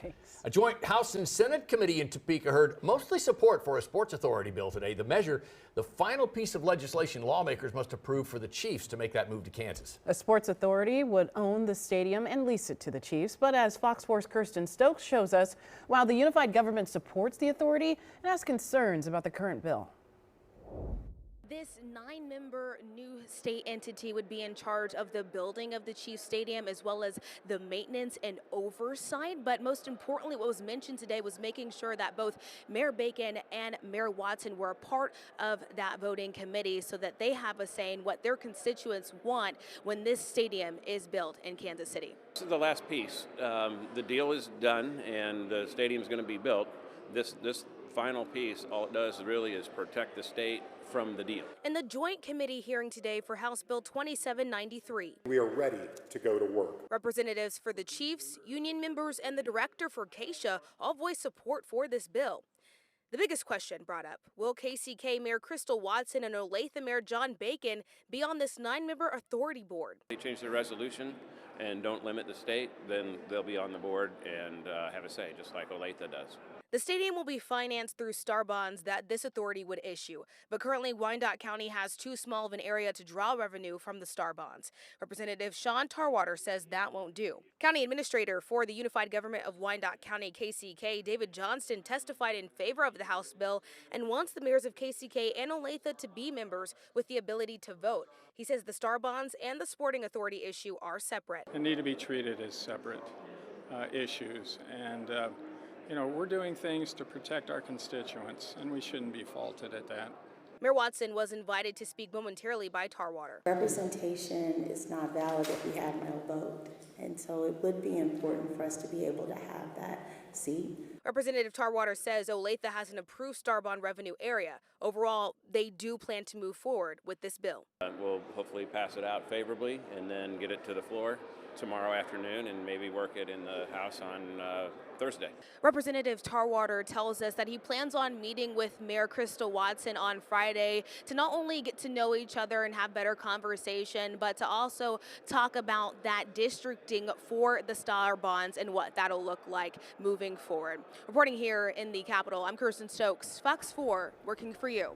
Thanks. A joint House and Senate committee in Topeka heard mostly support for a sports authority bill today. The measure, the final piece of legislation lawmakers must approve for the Chiefs to make that move to Kansas. A sports authority would own the stadium and lease it to the Chiefs. But as Fox 4's Kirsten Stokes shows us, while the unified government supports the authority, it has concerns about the current bill. This 9-member new state entity would be in charge of the building of the Chiefs Stadium as well as the maintenance and oversight. But most importantly, what was mentioned today was making sure that both Mayor Bacon and Mayor Watson were a part of that voting committee so that they have a say in what their constituents want when this stadium is built in Kansas City. This is the last piece. The deal is done and the stadium is going to be built. This final piece, all it does really is protect the state from the deal. In the joint committee hearing today for House Bill 2793, we are ready to go to work. Representatives for the Chiefs, union members, and the director for KSHSAA all voiced support for this bill. The biggest question brought up, will KCK Mayor Crystal Watson and Olathe Mayor John Bacon be on this 9-member authority board? They change the resolution and don't limit the state, then they'll be on the board and have a say, just like Olathe does. The stadium will be financed through star bonds that this authority would issue, but currently Wyandotte County has too small of an area to draw revenue from the star bonds. Representative Sean Tarwater says that won't do. County Administrator for the Unified Government of Wyandotte County, KCK, David Johnston, testified in favor of the House bill and wants the mayors of KCK and Olathe to be members with the ability to vote. He says the star bonds and the sporting authority issue are separate. They need to be treated as separate issues, and we're doing things to protect our constituents, and we shouldn't be faulted at that. Mayor Watson was invited to speak momentarily by Tarwater. Representation is not valid if we have no vote, and so it would be important for us to be able to have that seat. Representative Tarwater says Olathe has an approved star bond revenue area. Overall, they do plan to move forward with this bill. We'll hopefully pass it out favorably and then get it to the floor tomorrow afternoon and maybe work it in the House on Thursday. Representative Tarwater tells us that he plans on meeting with Mayor Crystal Watson on Friday to not only get to know each other and have better conversation, but to also talk about that districting for the star bonds and what that'll look like moving forward. Reporting here in the Capitol, I'm Kirsten Stokes, Fox 4, working for you.